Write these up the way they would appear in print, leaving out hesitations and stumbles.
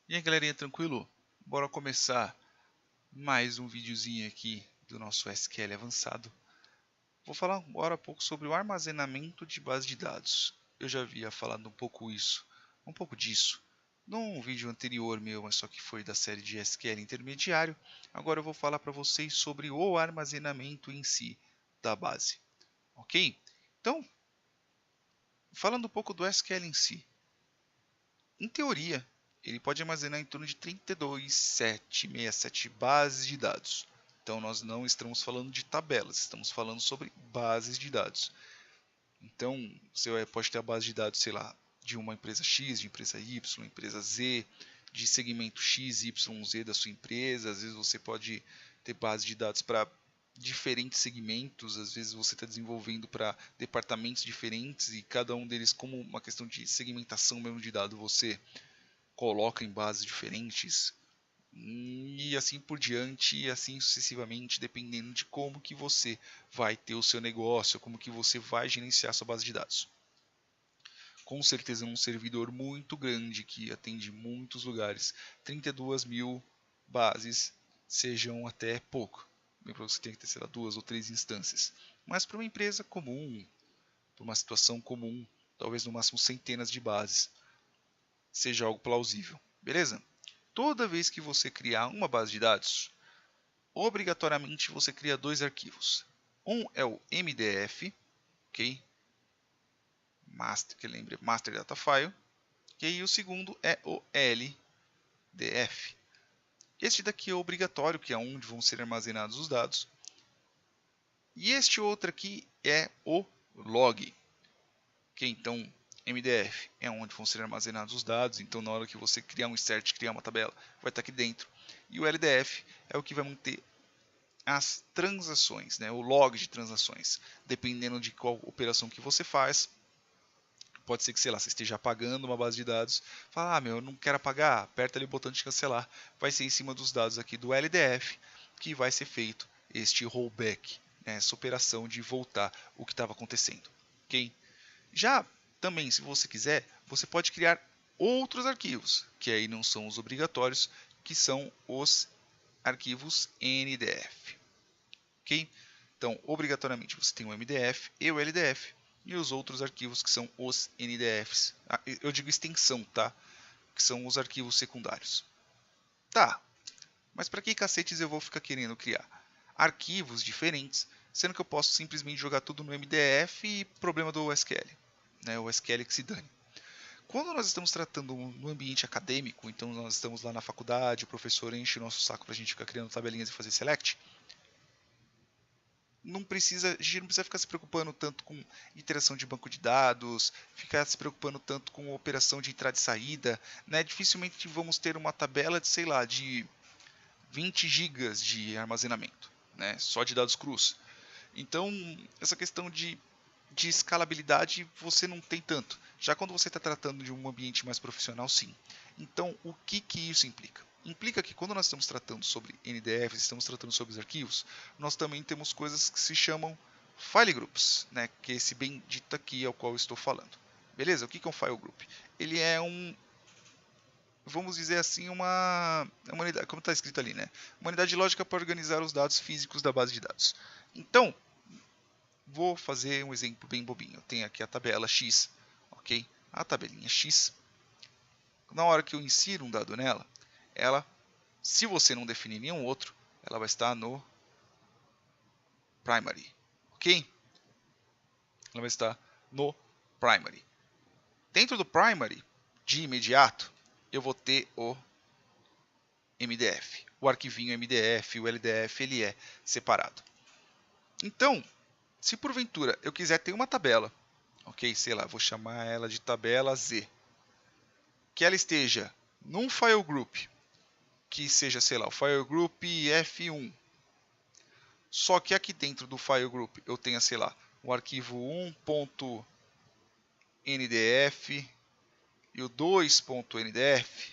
E aí galerinha, tranquilo? Bora começar mais um videozinho aqui do nosso SQL avançado. Vou falar agora um pouco sobre o armazenamento de base de dados. Eu já havia falado um pouco disso, num vídeo anterior meu, mas só que foi da série de SQL intermediário. Agora eu vou falar para vocês sobre o armazenamento em si da base, ok? Então, falando um pouco do SQL em si. Em teoria, ele pode armazenar em torno de 32.767 bases de dados. Então, nós não estamos falando de tabelas, estamos falando sobre bases de dados. Então, você pode ter a base de dados, sei lá, de uma empresa X, de empresa Y, empresa Z, de segmento X, Y, Z da sua empresa. Às vezes você pode ter base de dados para diferentes segmentos, às vezes você está desenvolvendo para departamentos diferentes e cada um deles, como uma questão de segmentação mesmo de dado, você coloca em bases diferentes e assim por diante e assim sucessivamente, dependendo de como que você vai ter o seu negócio, como que você vai gerenciar sua base de dados. Com certeza um servidor muito grande que atende muitos lugares, 32 mil bases sejam até pouco. Você tem que ter, sei lá, 2 ou 3 instâncias. Mas para uma empresa comum, para uma situação comum, talvez no máximo centenas de bases, seja algo plausível. Beleza? Toda vez que você criar uma base de dados, obrigatoriamente você cria 2 arquivos. Um é o MDF, ok? Master Data File. E aí o segundo é o LDF. Este daqui é obrigatório, que é onde vão ser armazenados os dados. E este outro aqui é o log. Ok? Então, MDF é onde vão ser armazenados os dados. Então, na hora que você criar um insert, criar uma tabela, vai estar aqui dentro. E o LDF é o que vai manter as transações, né? O log de transações. Dependendo de qual operação que você faz, pode ser que, sei lá, você esteja apagando uma base de dados, fala, eu não quero apagar, aperta ali o botão de cancelar, vai ser em cima dos dados aqui do LDF que vai ser feito este rollback, né, essa operação de voltar o que estava acontecendo, ok? Já também, se você quiser, você pode criar outros arquivos, que aí não são os obrigatórios, que são os arquivos NDF, ok? Então, obrigatoriamente você tem o MDF e o LDF, e os outros arquivos que são os NDFs. Eu digo extensão, tá? Que são os arquivos secundários. Tá, mas para que cacetes eu vou ficar querendo criar arquivos diferentes, sendo que eu posso simplesmente jogar tudo no MDF e problema do SQL, né? O SQL que se dane. Quando nós estamos tratando no ambiente acadêmico, então nós estamos lá na faculdade, o professor enche o nosso saco para a gente ficar criando tabelinhas e fazer select, a gente não precisa ficar se preocupando tanto com interação de banco de dados, ficar se preocupando tanto com operação de entrada e saída, né? Dificilmente vamos ter uma tabela de, sei lá, de 20 gigas de armazenamento, né? Só de dados crus. Então, essa questão de escalabilidade você não tem tanto. Já quando você está tratando de um ambiente mais profissional, sim. Então, o que isso implica? Implica que quando nós estamos tratando sobre NDFs, estamos tratando sobre os arquivos, nós também temos coisas que se chamam file groups, né? Que é esse bendito aqui ao qual eu estou falando. Beleza? O que é um file group? Ele é vamos dizer assim, uma unidade, como está escrito ali, né? Uma unidade lógica para organizar os dados físicos da base de dados. Então, vou fazer um exemplo bem bobinho. Eu tenho aqui a tabela X, ok? A tabelinha X. Na hora que eu insiro um dado nela, ela, se você não definir nenhum outro, ela vai estar no primary, ok? Ela vai estar no primary. Dentro do primary, de imediato, eu vou ter o MDF. O arquivinho MDF, o LDF, ele é separado. Então, se porventura eu quiser ter uma tabela, ok? Sei lá, vou chamar ela de tabela Z, que ela esteja num file group, que seja, sei lá, o file group F1. Só que aqui dentro do file group eu tenha, sei lá, o arquivo 1.ndf e o 2.ndf,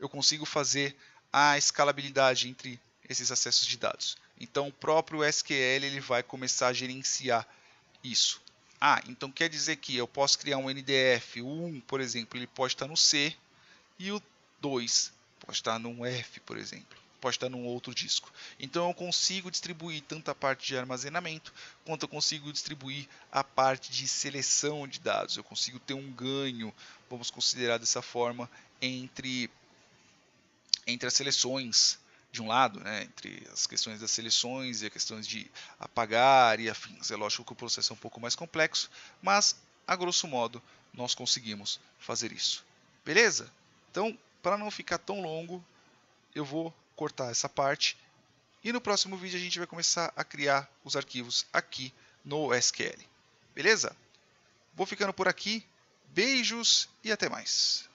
eu consigo fazer a escalabilidade entre esses acessos de dados. Então, o próprio SQL ele vai começar a gerenciar isso. Ah, então quer dizer que eu posso criar um NDF, o 1, por exemplo, ele pode estar no C, e o 2 pode estar num F, por exemplo, pode estar num outro disco. Então eu consigo distribuir tanto a parte de armazenamento, quanto eu consigo distribuir a parte de seleção de dados. Eu consigo ter um ganho, vamos considerar dessa forma, entre as seleções de um lado, né, entre as questões das seleções e as questões de apagar e afins. É lógico que o processo é um pouco mais complexo, mas a grosso modo nós conseguimos fazer isso. Beleza? Então, para não ficar tão longo, eu vou cortar essa parte e no próximo vídeo a gente vai começar a criar os arquivos aqui no SQL. Beleza? Vou ficando por aqui. Beijos e até mais.